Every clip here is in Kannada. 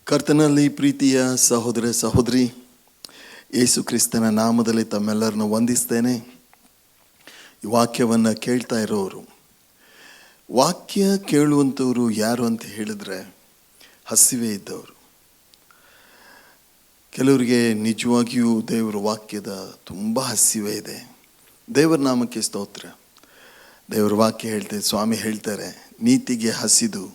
ಕರ್ತನಲ್ಲಿ ಪ್ರೀತಿಯ ಸಹೋದರ ಸಹೋದರಿ, ಯೇಸು ಕ್ರಿಸ್ತನ ನಾಮದಲ್ಲಿ ತಮ್ಮೆಲ್ಲರನ್ನು ವಂದಿಸ್ತೇನೆ. ಈ ವಾಕ್ಯವನ್ನು ಕೇಳ್ತಾ ಇರೋರು, ವಾಕ್ಯ ಕೇಳುವಂಥವ್ರು ಯಾರು ಅಂತ ಹೇಳಿದ್ರೆ ಹಸಿವೆ ಇದ್ದವರು. ಕೆಲವರಿಗೆ ನಿಜವಾಗಿಯೂ ದೇವರ ವಾಕ್ಯದ ತುಂಬ ಹಸಿವೆ ಇದೆ. ದೇವರ ನಾಮಕ್ಕೆ ಸ್ತೋತ್ರ. ದೇವರ ವಾಕ್ಯ ಹೇಳ್ತಾರೆ, ಸ್ವಾಮಿ ಹೇಳ್ತಾರೆ, ನೀತಿಗೆ ಹಸಿದು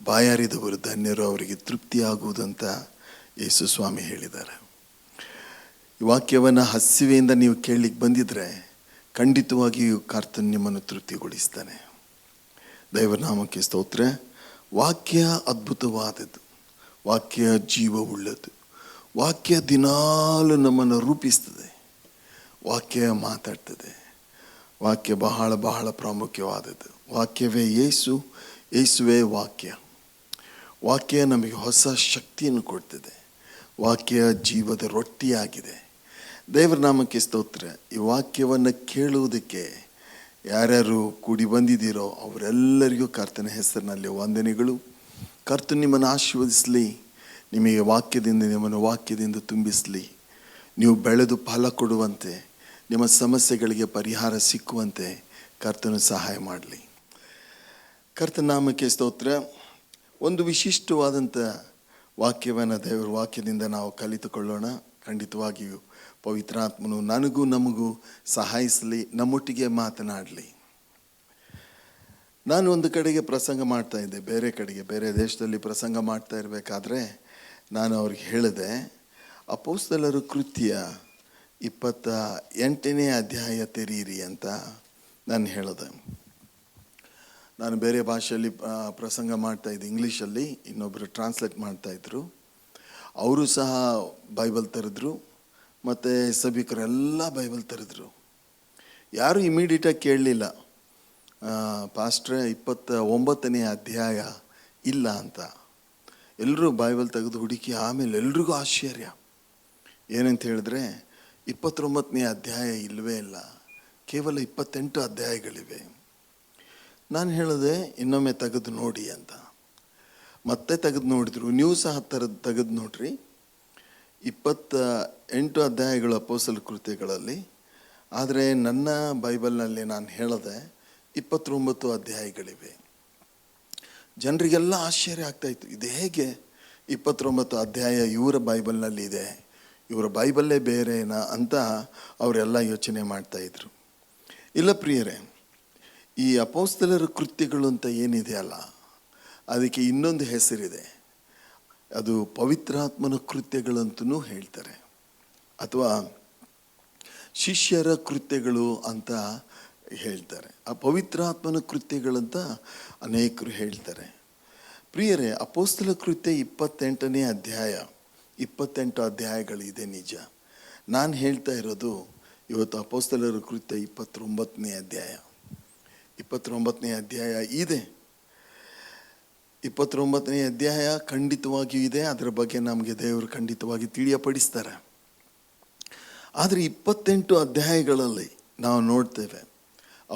ಬಾಯಾರಿದವರು ಧನ್ಯರು, ಅವರಿಗೆ ತೃಪ್ತಿಯಾಗುವುದಂತ ಯೇಸು ಸ್ವಾಮಿ ಹೇಳಿದ್ದಾರೆ. ಈ ವಾಕ್ಯವನ್ನು ಹಸಿವೆಯಿಂದ ನೀವು ಕೇಳಲಿಕ್ಕೆ ಬಂದಿದ್ರೆ ಖಂಡಿತವಾಗಿಯೂ ಕರ್ತನು ನಿಮ್ಮನ್ನು ತೃಪ್ತಿಗೊಳಿಸ್ತಾನೆ. ದೇವರ ನಾಮಕ್ಕೆ ಸ್ತೋತ್ರ. ವಾಕ್ಯ ಅದ್ಭುತವಾದದ್ದು, ವಾಕ್ಯ ಜೀವವುಳ್ಳದ್ದು, ವಾಕ್ಯ ದಿನಾಲು ನಮ್ಮನ್ನು ರೂಪಿಸ್ತದೆ, ವಾಕ್ಯ ಮಾತಾಡ್ತದೆ. ವಾಕ್ಯ ಬಹಳ ಬಹಳ ಪ್ರಾಮುಖ್ಯವಾದದ್ದು. ವಾಕ್ಯವೇ ಯೇಸು, ಯೇಸುವೇ ವಾಕ್ಯ. ವಾಕ್ಯ ನಮಗೆ ಹೊಸ ಶಕ್ತಿಯನ್ನು ಕೊಡ್ತದೆ. ವಾಕ್ಯ ಜೀವದ ರೊಟ್ಟಿಯಾಗಿದೆ. ದೇವರ ನಾಮಕ್ಕೆ ಸ್ತೋತ್ರ. ಈ ವಾಕ್ಯವನ್ನು ಕೇಳುವುದಕ್ಕೆ ಯಾರ್ಯಾರು ಕೂಡಿ ಬಂದಿದ್ದೀರೋ ಅವರೆಲ್ಲರಿಗೂ ಕರ್ತನ ಹೆಸರಿನಲ್ಲಿ ವಂದನೆಗಳು. ಕರ್ತನು ನಿಮ್ಮನ್ನು ಆಶೀರ್ವದಿಸಲಿ, ನಿಮಗೆ ನಿಮ್ಮನ್ನು ವಾಕ್ಯದಿಂದ ತುಂಬಿಸಲಿ, ನೀವು ಬೆಳೆದು ಫಲ ಕೊಡುವಂತೆ, ನಿಮ್ಮ ಸಮಸ್ಯೆಗಳಿಗೆ ಪರಿಹಾರ ಸಿಕ್ಕುವಂತೆ ಕರ್ತನು ಸಹಾಯ ಮಾಡಲಿ. ಕರ್ತನ ನಾಮಕ್ಕೆ ಸ್ತೋತ್ರ. ಒಂದು ವಿಶಿಷ್ಟವಾದಂಥ ವಾಕ್ಯವನ್ನು ದೇವರ ವಾಕ್ಯದಿಂದ ನಾವು ಕಲಿತುಕೊಳ್ಳೋಣ. ಖಂಡಿತವಾಗಿಯೂ ಪವಿತ್ರಾತ್ಮನು ನನಗೂ ನಮಗೂ ಸಹಾಯಿಸಲಿ, ನಮ್ಮೊಟ್ಟಿಗೆ ಮಾತನಾಡಲಿ. ನಾನು ಒಂದು ಕಡೆಗೆ ಪ್ರಸಂಗ ಮಾಡ್ತಾ ಇದ್ದೆ, ಬೇರೆ ದೇಶದಲ್ಲಿ ಪ್ರಸಂಗ ಮಾಡ್ತಾ ಇರಬೇಕಾದ್ರೆ ನಾನು ಅವ್ರಿಗೆ ಹೇಳಿದೆ, ಅಪೊಸ್ತಲರ ಕೃತ್ಯ 28ನೇ ಅಧ್ಯಾಯ ತೆರೀರಿ ಅಂತ ನಾನು ಹೇಳಿದೆ. ನಾನು ಬೇರೆ ಭಾಷೆಯಲ್ಲಿ ಪ್ರಸಂಗ ಮಾಡ್ತಾಯಿದ್ದೆ, ಇಂಗ್ಲೀಷಲ್ಲಿ. ಇನ್ನೊಬ್ಬರು ಟ್ರಾನ್ಸ್ಲೇಟ್ ಮಾಡ್ತಾಯಿದ್ರು. ಅವರು ಸಹ ಬೈಬಲ್ ತೆರೆದ್ರು, ಮತ್ತು ಸಭಿಕರೆಲ್ಲ ಬೈಬಲ್ ತೆರೆದ್ರು. ಯಾರೂ ಇಮಿಡಿಯೇಟಾಗಿ ಕೇಳಲಿಲ್ಲ, ಪಾಸ್ಟ್ರೆ 29ನೇ ಅಧ್ಯಾಯ ಇಲ್ಲ ಅಂತ. ಎಲ್ಲರೂ ಬೈಬಲ್ ತೆಗೆದು ಹುಡುಕಿ, ಆಮೇಲೆ ಎಲ್ರಿಗೂ ಆಶ್ಚರ್ಯ. ಏನಂತ ಹೇಳಿದ್ರೆ 29ನೇ ಅಧ್ಯಾಯ ಇಲ್ಲವೇ ಇಲ್ಲ, ಕೇವಲ 28 ಅಧ್ಯಾಯಗಳಿವೆ. ನಾನು ಹೇಳಿದೆ, ಇನ್ನೊಮ್ಮೆ ತೆಗೆದು ನೋಡಿ ಅಂತ. ಮತ್ತೆ ತೆಗೆದು ನೋಡಿದ್ರು. ನೀವು ಸಹ ತೆಗೆದು ನೋಡ್ರಿ. 28 ಅಧ್ಯಾಯಗಳು ಅಪೊಸ್ತಲರ ಕೃತ್ಯಗಳಲ್ಲಿ. ಆದರೆ ನನ್ನ ಬೈಬಲ್ನಲ್ಲಿ ನಾನು ಹೇಳಿದೆ 29 ಅಧ್ಯಾಯಗಳಿವೆ. ಜನರಿಗೆಲ್ಲ ಆಶ್ಚರ್ಯ ಆಗ್ತಾಯಿತ್ತು, ಇದು ಹೇಗೆ 29 ಅಧ್ಯಾಯ ಇವರ ಬೈಬಲ್ನಲ್ಲಿ ಇದೆ, ಇವರ ಬೈಬಲ್ಲೇ ಬೇರೆನಾ ಅಂತ ಅವರೆಲ್ಲ ಯೋಚನೆ ಮಾಡ್ತಾಯಿದ್ರು. ಇಲ್ಲ ಪ್ರಿಯರೇ, ಈ ಅಪೊಸ್ತಲರ ಕೃತ್ಯಗಳು ಅಂತ ಏನಿದೆಯಲ್ಲ, ಅದಕ್ಕೆ ಇನ್ನೊಂದು ಹೆಸರಿದೆ. ಅದು ಪವಿತ್ರಾತ್ಮನ ಕೃತ್ಯಗಳಂತೂ ಹೇಳ್ತಾರೆ, ಅಥವಾ ಶಿಷ್ಯರ ಕೃತ್ಯಗಳು ಅಂತ ಹೇಳ್ತಾರೆ. ಆ ಪವಿತ್ರಾತ್ಮನ ಕೃತ್ಯಗಳಂತ ಅನೇಕರು ಹೇಳ್ತಾರೆ. ಪ್ರಿಯರೇ, ಅಪೊಸ್ತಲ ಕೃತ್ಯ 28ನೇ ಅಧ್ಯಾಯ, 28 ಅಧ್ಯಾಯಗಳಿದೆ ನಿಜ. ನಾನು ಹೇಳ್ತಾ ಇರೋದು ಇವತ್ತು ಅಪೊಸ್ತಲರ ಕೃತ್ಯ 29ನೇ ಅಧ್ಯಾಯ. 29ನೇ ಅಧ್ಯಾಯ ಇದೆ. 29ನೇ ಅಧ್ಯಾಯ ಖಂಡಿತವಾಗಿಯೂ ಇದೆ. ಅದರ ಬಗ್ಗೆ ನಮಗೆ ದೇವರು ಖಂಡಿತವಾಗಿ ತಿಳಿಯಪಡಿಸ್ತಾರೆ. ಆದರೆ 28 ಅಧ್ಯಾಯಗಳಲ್ಲಿ ನಾವು ನೋಡ್ತೇವೆ,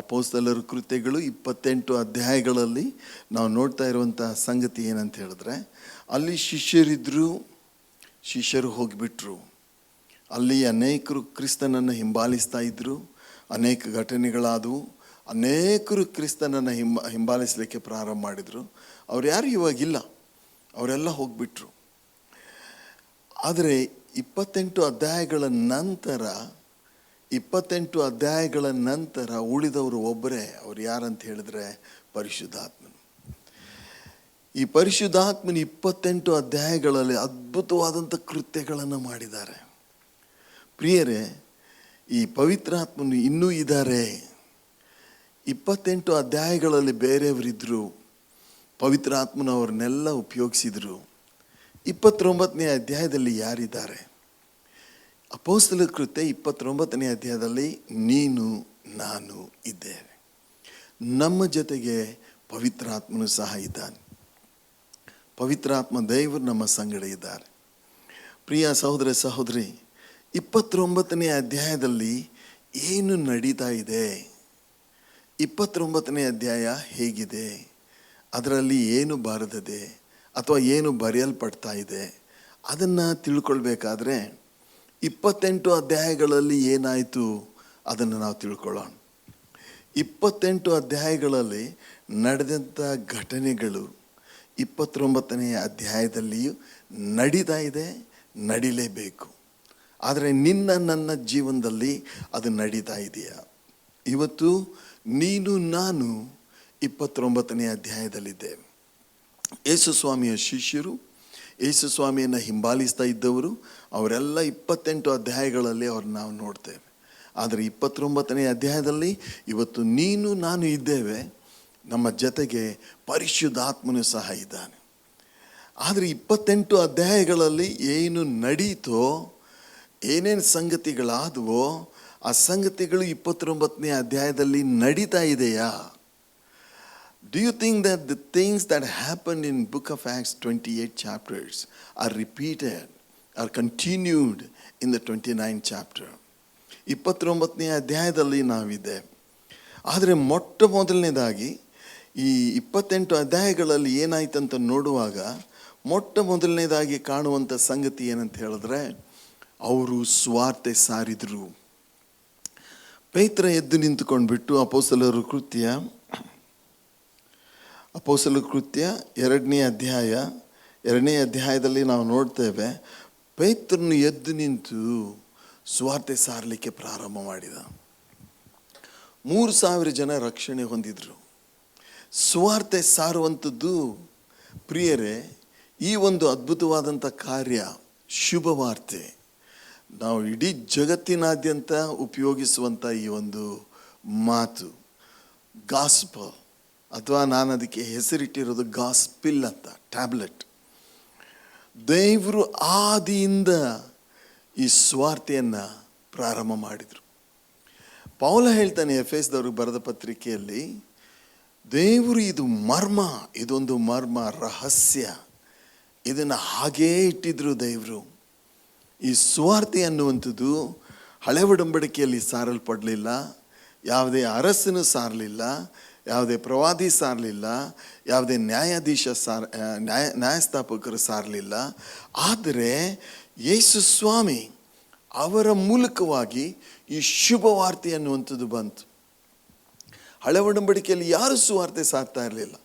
ಅಪೊಸ್ತಲರ ಕೃತ್ಯಗಳು 28 ಅಧ್ಯಾಯಗಳಲ್ಲಿ ನಾವು ನೋಡ್ತಾ ಇರುವಂಥ ಸಂಗತಿ ಏನಂತ ಹೇಳಿದ್ರೆ, ಅಲ್ಲಿ ಶಿಷ್ಯರು ಹೋಗಿಬಿಟ್ರು. ಅಲ್ಲಿ ಅನೇಕರು ಕ್ರಿಸ್ತನನ್ನು ಹಿಂಬಾಲಿಸ್ತಾ ಇದ್ದರು. ಅನೇಕ ಘಟನೆಗಳಾದವು. ಅನೇಕರು ಕ್ರಿಸ್ತನನ್ನು ಹಿಂಬಾಲಿಸಲಿಕ್ಕೆ ಪ್ರಾರಂಭ ಮಾಡಿದರು. ಅವ್ರು ಯಾರು ಇವಾಗಿಲ್ಲ, ಅವರೆಲ್ಲ ಹೋಗಿಬಿಟ್ರು. ಆದರೆ 28 ಅಧ್ಯಾಯಗಳ ನಂತರ ಉಳಿದವರು ಒಬ್ಬರೇ. ಅವ್ರು ಯಾರಂತ ಹೇಳಿದ್ರೆ ಪರಿಶುದ್ಧಾತ್ಮನು. ಈ ಪರಿಶುದ್ಧಾತ್ಮನ 28 ಅಧ್ಯಾಯಗಳಲ್ಲಿ ಅದ್ಭುತವಾದಂಥ ಕೃತ್ಯಗಳನ್ನು ಮಾಡಿದ್ದಾರೆ. ಪ್ರಿಯರೇ, ಈ ಪವಿತ್ರಾತ್ಮನು ಇನ್ನೂ ಇದ್ದಾರೆ. 28 ಅಧ್ಯಾಯಗಳಲ್ಲಿ ಬೇರೆಯವರಿದ್ದರು, ಪವಿತ್ರಾತ್ಮನ ಅವ್ರನ್ನೆಲ್ಲ ಉಪಯೋಗಿಸಿದರು. 29ನೇ ಅಧ್ಯಾಯದಲ್ಲಿ ಯಾರಿದ್ದಾರೆ? ಅಪೊಸ್ತಲರ ಕೃತ್ಯ 29ನೇ ಅಧ್ಯಾಯದಲ್ಲಿ ನೀನು ನಾನು ಇದ್ದೇವೆ. ನಮ್ಮ ಜೊತೆಗೆ ಪವಿತ್ರಾತ್ಮನು ಸಹ ಇದ್ದಾನೆ. ಪವಿತ್ರಾತ್ಮ ದೇವರು ನಮ್ಮ ಸಂಗಡ ಇದ್ದಾರೆ. ಪ್ರಿಯ ಸಹೋದರ ಸಹೋದರಿ, 29ನೇ ಅಧ್ಯಾಯದಲ್ಲಿ ಏನು ನಡೀತಾ ಇದೆ, 29ನೇ ಅಧ್ಯಾಯ ಹೇಗಿದೆ, ಅದರಲ್ಲಿ ಏನು ಬರೆದಿದೆ ಅಥವಾ ಏನು ಬರೆಯಲ್ಪಡ್ತಾ ಇದೆ ಅದನ್ನು ತಿಳ್ಕೊಳ್ಬೇಕಾದ್ರೆ 28 ಅಧ್ಯಾಯಗಳಲ್ಲಿ ಏನಾಯಿತು ಅದನ್ನು ನಾವು ತಿಳ್ಕೊಳ್ಳೋಣ. 28 ಅಧ್ಯಾಯಗಳಲ್ಲಿ ನಡೆದಂಥ ಘಟನೆಗಳು 29ನೇ ಅಧ್ಯಾಯದಲ್ಲಿಯೂ ನಡೀತಾ ಇದೆ, ನಡಿಲೇಬೇಕು. ಆದರೆ ನನ್ನ ಜೀವನದಲ್ಲಿ ಅದು ನಡೀತಾ ಇದೆಯಾ? ಇವತ್ತು ನೀನು ನಾನು 29ನೇ ಅಧ್ಯಾಯದಲ್ಲಿದ್ದೇವೆ. ಯೇಸು ಸ್ವಾಮಿಯ ಶಿಷ್ಯರು, ಯೇಸು ಸ್ವಾಮಿಯನ್ನು ಹಿಂಬಾಲಿಸ್ತಾ ಇದ್ದವರು, ಅವರೆಲ್ಲ 28 ಅಧ್ಯಾಯಗಳಲ್ಲಿ ಅವ್ರನ್ನ ನಾವು ನೋಡ್ತೇವೆ. ಆದರೆ 29ನೇ ಅಧ್ಯಾಯದಲ್ಲಿ ಇವತ್ತು ನೀನು ನಾನು ಇದ್ದೇವೆ, ನಮ್ಮ ಜೊತೆಗೆ ಪರಿಶುದ್ಧಾತ್ಮನು ಸಹ ಇದ್ದಾನೆ. ಆದರೆ 28 ಅಧ್ಯಾಯಗಳಲ್ಲಿ ಏನು ನಡೀತೋ, ಏನೇನು ಸಂಗತಿಗಳಾದವೋ ಆ ಸಂಗತಿಗಳು 29ನೇ ಅಧ್ಯಾಯದಲ್ಲಿ ನಡೀತಾ ಇದೆಯಾ? Do you think that the things that happened in book of Acts 28 chapters are repeated, are continued in the 29th chapter? 29ನೇ ಅಧ್ಯಾಯದಲ್ಲಿ ನಾವಿದೆ. ಆದರೆ ಮೊಟ್ಟ ಮೊದಲನೇದಾಗಿ ಈ 28 ಅಧ್ಯಾಯಗಳಲ್ಲಿ ಏನಾಯ್ತಂತ ನೋಡುವಾಗ ಮೊಟ್ಟ ಮೊದಲನೇದಾಗಿ ಕಾಣುವಂಥ ಸಂಗತಿ ಏನಂತ ಹೇಳಿದ್ರೆ, ಅವರು ಸುವಾರ್ತೆ ಸಾರಿದರು. ಪೇತ್ರ ಎದ್ದು ನಿಂತುಕೊಂಡ್ಬಿಟ್ಟು ಅಪೊಸ್ತಲರ ಕೃತ್ಯ 2ನೇ ಅಧ್ಯಾಯದಲ್ಲಿ ನಾವು ನೋಡ್ತೇವೆ. ಪೇತ್ರನು ಎದ್ದು ನಿಂತು ಸುವಾರ್ತೆ ಸಾರಲಿಕ್ಕೆ ಪ್ರಾರಂಭ ಮಾಡಿದ. 3,000 ಜನ ರಕ್ಷಣೆ ಹೊಂದಿದ್ರು. ಸುವಾರ್ತೆ ಸಾರುವಂಥದ್ದು ಪ್ರಿಯರೇ, ಈ ಒಂದು ಅದ್ಭುತವಾದಂಥ ಕಾರ್ಯ, ಶುಭವಾರ್ತೆ, ನಾವು ಇಡೀ ಜಗತ್ತಿನಾದ್ಯಂತ ಉಪಯೋಗಿಸುವಂಥ ಈ ಒಂದು ಮಾತು ಗಾಸ್ಪಲ್, ಅಥವಾ ನಾನು ಅದಕ್ಕೆ ಹೆಸರಿಟ್ಟಿರೋದು ಗಾಸ್ಪಿಲ್ ಅಂತ, ಟ್ಯಾಬ್ಲೆಟ್. ದೇವರು ಆದಿಯಿಂದ ಈ ಸ್ವಾರ್ಥೆಯನ್ನು ಪ್ರಾರಂಭ ಮಾಡಿದರು. ಪೌಲ ಹೇಳ್ತಾನೆ ಎಫೆಸದವ್ರಿಗೆ ಬರೆದ ಪತ್ರಿಕೆಯಲ್ಲಿ, ದೇವರು ಇದು ಮರ್ಮ, ಇದೊಂದು ಮರ್ಮ, ರಹಸ್ಯ, ಇದನ್ನು ಹಾಗೇ ಇಟ್ಟಿದ್ರು ದೇವರು. ಈ ಸುವಾರ್ತೆ ಅನ್ನುವಂಥದ್ದು ಹಳೆ ಒಡಂಬಡಿಕೆಯಲ್ಲಿ ಸಾರಲ್ಪಡಲಿಲ್ಲ, ಯಾವುದೇ ಅರಸನು ಸಾರಲಿಲ್ಲ, ಯಾವುದೇ ಪ್ರವಾದಿ ಸಾರಲಿಲ್ಲ, ಯಾವುದೇ ನ್ಯಾಯಸ್ಥಾಪಕರು ಸಾರಲಿಲ್ಲ. ಆದರೆ ಯೇಸು ಸ್ವಾಮಿ ಅವರ ಮೂಲಕವಾಗಿ ಈ ಶುಭವಾರ್ತೆ ಅನ್ನುವಂಥದ್ದು ಬಂತು. ಹಳೆ ಒಡಂಬಡಿಕೆಯಲ್ಲಿ ಯಾರು ಸುವಾರ್ತೆ ಸಾರ್ತಾ ಇರಲಿಲ್ಲ.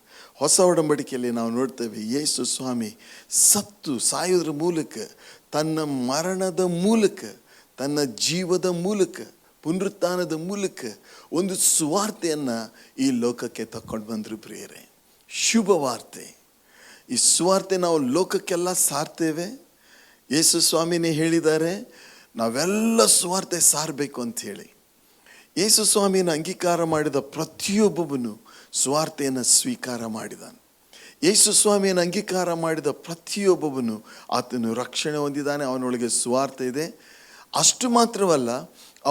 ಹೊಸ ಒಡಂಬಡಿಕೆಯಲ್ಲಿ ನಾವು ನೋಡ್ತೇವೆ, ಯೇಸು ಸ್ವಾಮಿ ಸಾಯೋದ್ರ ಮೂಲಕ, ತನ್ನ ಮರಣದ ಮೂಲಕ, ತನ್ನ ಜೀವದ ಮೂಲಕ, ಪುನರುತ್ಥಾನದ ಮೂಲಕ ಒಂದು ಸುವಾರ್ತೆಯನ್ನು ಈ ಲೋಕಕ್ಕೆ ತಕೊಂಡು ಬಂದರು. ಪ್ರಿಯರೇ, ಶುಭವಾರ್ತೆ. ಈ ಸುವಾರ್ತೆ ನಾವು ಲೋಕಕ್ಕೆಲ್ಲ ಸಾರ್ತೇವೆ. ಯೇಸು ಸ್ವಾಮಿನೇ ಹೇಳಿದ್ದಾರೆ, ನಾವೆಲ್ಲ ಸುವಾರ್ತೆ ಸಾರಬೇಕು ಅಂಥೇಳಿ. ಯೇಸು ಸ್ವಾಮಿಯನ್ನು ಅಂಗೀಕಾರ ಮಾಡಿದ ಪ್ರತಿಯೊಬ್ಬನು ಸುವಾರ್ತೆಯನ್ನು ಸ್ವೀಕಾರ ಮಾಡಿದಾನೆ. ಯೇಸು ಸ್ವಾಮಿಯನ್ನು ಅಂಗೀಕಾರ ಮಾಡಿದ ಪ್ರತಿಯೊಬ್ಬನು ಆತನು ರಕ್ಷಣೆ ಹೊಂದಿದ್ದಾನೆ, ಅವನೊಳಗೆ ಸುವಾರ್ತೆ ಇದೆ. ಅಷ್ಟು ಮಾತ್ರವಲ್ಲ,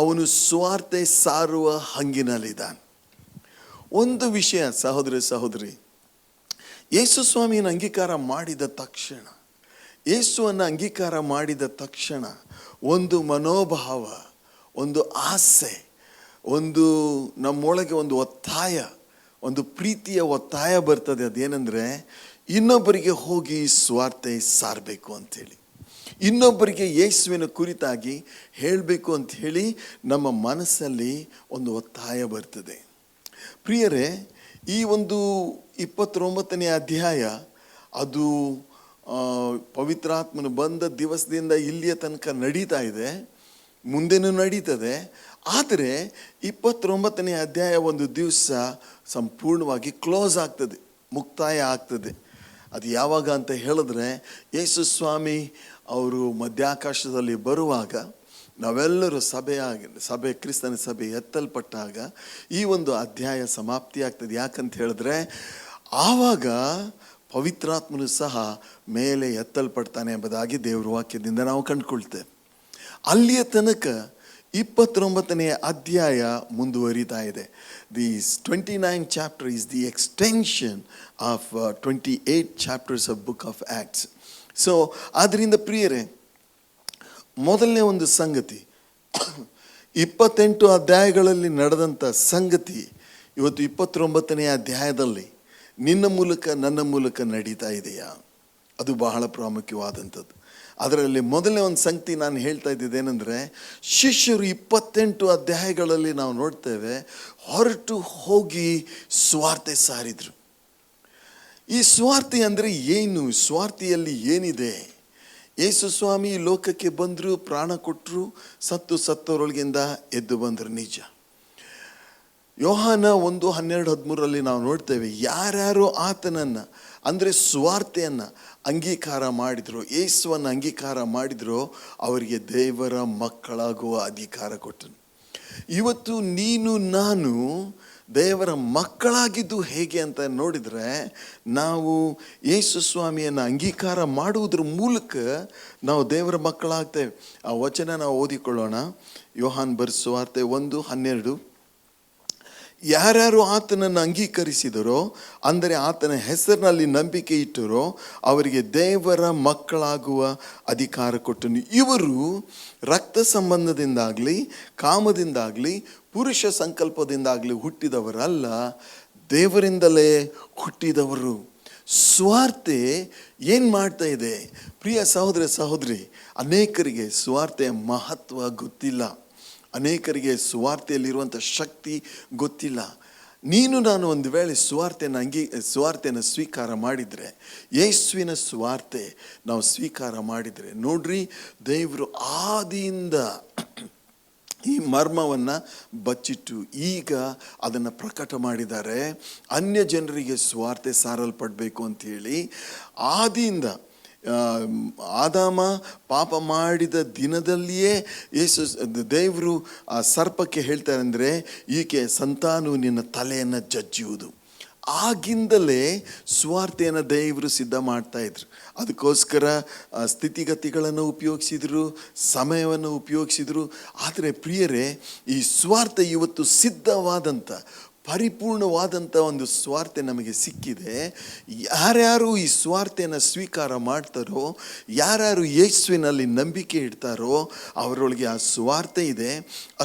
ಅವನು ಸುವಾರ್ತೆ ಸಾರುವ ಹಂಗಿನಲ್ಲಿದ್ದಾನೆ. ಒಂದು ವಿಷಯ ಸಹೋದರಿ, ಯೇಸು ಸ್ವಾಮಿಯನ್ನು ಅಂಗೀಕಾರ ಮಾಡಿದ ತಕ್ಷಣ, ಯೇಸುವನ್ನು ಅಂಗೀಕಾರ ಮಾಡಿದ ತಕ್ಷಣ ಒಂದು ಮನೋಭಾವ, ಒಂದು ಆಸೆ, ಒಂದು ನಮ್ಮೊಳಗೆ ಒಂದು ಒತ್ತಾಯ, ಒಂದು ಪ್ರೀತಿಯ ಒತ್ತಾಯ ಬರ್ತದೆ. ಅದೇನೆಂದರೆ, ಇನ್ನೊಬ್ಬರಿಗೆ ಹೋಗಿ ಸ್ವಾರ್ತೆ ಸಾರಬೇಕು ಅಂಥೇಳಿ, ಇನ್ನೊಬ್ಬರಿಗೆ ಯೇಸುವಿನ ಕುರಿತಾಗಿ ಹೇಳಬೇಕು ಅಂಥೇಳಿ ನಮ್ಮ ಮನಸ್ಸಲ್ಲಿ ಒಂದು ಒತ್ತಾಯ ಬರ್ತದೆ. ಪ್ರಿಯರೇ, ಈ ಒಂದು 29ನೇ ಅಧ್ಯಾಯ ಅದು ಪವಿತ್ರಾತ್ಮನು ಬಂದ ದಿವಸದಿಂದ ಇಲ್ಲಿಯ ತನಕ ನಡೀತಾ ಇದೆ, ಮುಂದೆನೂ ನಡೀತದೆ. ಆದರೆ 29ನೇ ಅಧ್ಯಾಯ ಒಂದು ದಿವಸ ಸಂಪೂರ್ಣವಾಗಿ ಕ್ಲೋಸ್ ಆಗ್ತದೆ, ಮುಕ್ತಾಯ ಆಗ್ತದೆ. ಅದು ಯಾವಾಗ ಅಂತ ಹೇಳಿದ್ರೆ, ಯೇಸು ಸ್ವಾಮಿ ಅವರು ಮಧ್ಯಾಕಾಶದಲ್ಲಿ ಬರುವಾಗ, ನಾವೆಲ್ಲರೂ ಸಭೆ ಕ್ರಿಸ್ತನ ಸಭೆ ಎತ್ತಲ್ಪಟ್ಟಾಗ ಈ ಒಂದು ಅಧ್ಯಾಯ ಸಮಾಪ್ತಿ ಆಗ್ತದೆ. ಯಾಕಂತ ಹೇಳಿದ್ರೆ, ಆವಾಗ ಪವಿತ್ರಾತ್ಮನು ಸಹ ಮೇಲೆ ಎತ್ತಲ್ಪಡ್ತಾನೆ ಎಂಬುದಾಗಿ ದೇವರ ವಾಕ್ಯದಿಂದ ನಾವು ಕಂಡುಕೊಳ್ತೇವೆ. ಅಲ್ಲಿಯ ತನಕ 29ನೇ ಅಧ್ಯಾಯ ಮುಂದುವರಿತಾ ಇದೆ. The 29th chapter is the extension of 28 chapters of book of Acts. So ಆದ್ದರಿಂದ ಪ್ರಿಯರೇ, ಮೊದಲನೇ ಒಂದು ಸಂಗತಿ, 28 ಅಧ್ಯಾಯಗಳಲ್ಲಿ ನಡೆದಂಥ ಸಂಗತಿ ಇವತ್ತು 29ನೇ ಅಧ್ಯಾಯದಲ್ಲಿ ನಿನ್ನ ಮೂಲಕ ನನ್ನ ಮೂಲಕ ನಡೀತಾ ಇದೆಯಾ? ಅದು ಬಹಳ ಪ್ರಾಮುಖ್ಯವಾದಂಥದ್ದು. ಅದರಲ್ಲಿ ಮೊದಲನೇ ಒಂದು ಸಂಗತಿ ನಾನು ಹೇಳ್ತಾ ಇದ್ದಿದ್ದೇನೆಂದರೆ, ಶಿಷ್ಯರು 28 ಅಧ್ಯಾಯಗಳಲ್ಲಿ ನಾವು ನೋಡ್ತೇವೆ, ಹೊರಟು ಹೋಗಿ ಸ್ವಾರ್ಥ ಸಾರಿದರು. ಈ ಸ್ವಾರ್ಥಿ ಅಂದರೆ ಏನು? ಸ್ವಾರ್ಥಿಯಲ್ಲಿ ಏನಿದೆ? ಯೇಸು ಸ್ವಾಮಿ ಈ ಲೋಕಕ್ಕೆ ಬಂದರು, ಪ್ರಾಣ ಕೊಟ್ಟರು, ಸತ್ತವರೊಳಗಿಂದ ಎದ್ದು ಬಂದರು, ನಿಜ. ಯೋಹಾನ 1:12-13 ನಾವು ನೋಡ್ತೇವೆ, ಯಾರ್ಯಾರು ಆತನನ್ನು ಅಂದರೆ ಸ್ವಾರ್ಥೆಯನ್ನು ಅಂಗೀಕಾರ ಮಾಡಿದ್ರು, ಯೇಸುವನ್ನು ಅಂಗೀಕಾರ ಮಾಡಿದ್ರು, ಅವರಿಗೆ ದೇವರ ಮಕ್ಕಳಾಗುವ ಅಧಿಕಾರ ಕೊಟ್ಟನು. ಇವತ್ತು ನೀನು ನಾನು ದೇವರ ಮಕ್ಕಳಾಗಿದ್ದು ಹೇಗೆ ಅಂತ ನೋಡಿದರೆ, ನಾವು ಯೇಸು ಸ್ವಾಮಿಯನ್ನು ಅಂಗೀಕಾರ ಮಾಡುವುದ್ರ ಮೂಲಕ ನಾವು ದೇವರ ಮಕ್ಕಳಾಗ್ತೇವೆ. ಆ ವಚನ ನಾವು ಓದಿಕೊಳ್ಳೋಣ. ಯೋಹಾನ್ ಬರೆದ ಸುವಾರ್ತೆ 1:12. ಯಾರ್ಯಾರು ಆತನನ್ನು ಅಂಗೀಕರಿಸಿದರೋ, ಅಂದರೆ ಆತನ ಹೆಸರಿನಲ್ಲಿ ನಂಬಿಕೆ ಇಟ್ಟರೋ, ಅವರಿಗೆ ದೇವರ ಮಕ್ಕಳಾಗುವ ಅಧಿಕಾರ ಕೊಟ್ಟನು. ಇವರು ರಕ್ತ ಸಂಬಂಧದಿಂದಾಗಲಿ, ಕಾಮದಿಂದಾಗಲಿ, ಪುರುಷ ಸಂಕಲ್ಪದಿಂದಾಗಲಿ ಹುಟ್ಟಿದವರಲ್ಲ, ದೇವರಿಂದಲೇ ಹುಟ್ಟಿದವರು. ಸ್ವಾರ್ಥೆ ಏನು ಮಾಡ್ತಾ ಇದೆ? ಪ್ರಿಯ ಸಹೋದರ ಸಹೋದರಿ, ಅನೇಕರಿಗೆ ಸ್ವಾರ್ಥೆಯ ಮಹತ್ವ ಗೊತ್ತಿಲ್ಲ. ಅನೇಕರಿಗೆ ಸುವಾರ್ತೆಯಲ್ಲಿರುವಂಥ ಶಕ್ತಿ ಗೊತ್ತಿಲ್ಲ. ನೀನು ನಾನು ಒಂದು ವೇಳೆ ಸುವಾರ್ತೆಯನ್ನು ಸ್ವೀಕಾರ ಮಾಡಿದರೆ, ಯೇಸುವಿನ ಸುವಾರ್ತೆ ನಾವು ಸ್ವೀಕಾರ ಮಾಡಿದರೆ, ನೋಡ್ರಿ, ದೇವರು ಆದಿಯಿಂದ ಈ ಮರ್ಮವನ್ನು ಬಚ್ಚಿಟ್ಟು ಈಗ ಅದನ್ನು ಪ್ರಕಟ ಮಾಡಿದ್ದಾರೆ. ಅನ್ಯ ಜನರಿಗೆ ಸುವಾರ್ತೆ ಸಾರಲ್ಪಡಬೇಕು ಅಂಥೇಳಿ ಆದಿಯಿಂದ ಆದಾಮ ಪಾಪ ಮಾಡಿದ ದಿನದಲ್ಲಿಯೇ ದೇವರು ಆ ಸರ್ಪಕ್ಕೆ ಹೇಳ್ತಾರೆ, ಅಂದರೆ ಈಕೆ ಸಂತಾನವು ನಿನ್ನ ತಲೆಯನ್ನು ಜಜ್ಜುವುದು. ಆಗಿಂದಲೇ ಸ್ವಾರ್ಥೆಯನ್ನು ದೇವರು ಸಿದ್ಧ ಮಾಡ್ತಾ ಇದ್ರು. ಅದಕ್ಕೋಸ್ಕರ ಸ್ಥಿತಿಗತಿಗಳನ್ನು ಉಪಯೋಗಿಸಿದ್ರು, ಸಮಯವನ್ನು ಉಪಯೋಗಿಸಿದ್ರು. ಆದರೆ ಪ್ರಿಯರೇ, ಈ ಸ್ವಾರ್ಥ ಇವತ್ತು ಸಿದ್ಧವಾದಂಥ ಪರಿಪೂರ್ಣವಾದಂಥ ಒಂದು ಸ್ವಾರ್ಥ ನಮಗೆ ಸಿಕ್ಕಿದೆ. ಯಾರ್ಯಾರು ಈ ಸ್ವಾರ್ಥೆಯನ್ನು ಸ್ವೀಕಾರ ಮಾಡ್ತಾರೋ, ಯಾರ್ಯಾರು ಯೇಸುವಿನಲ್ಲಿ ನಂಬಿಕೆ ಇಡ್ತಾರೋ, ಅವರೊಳಗೆ ಆ ಸ್ವಾರ್ಥ ಇದೆ.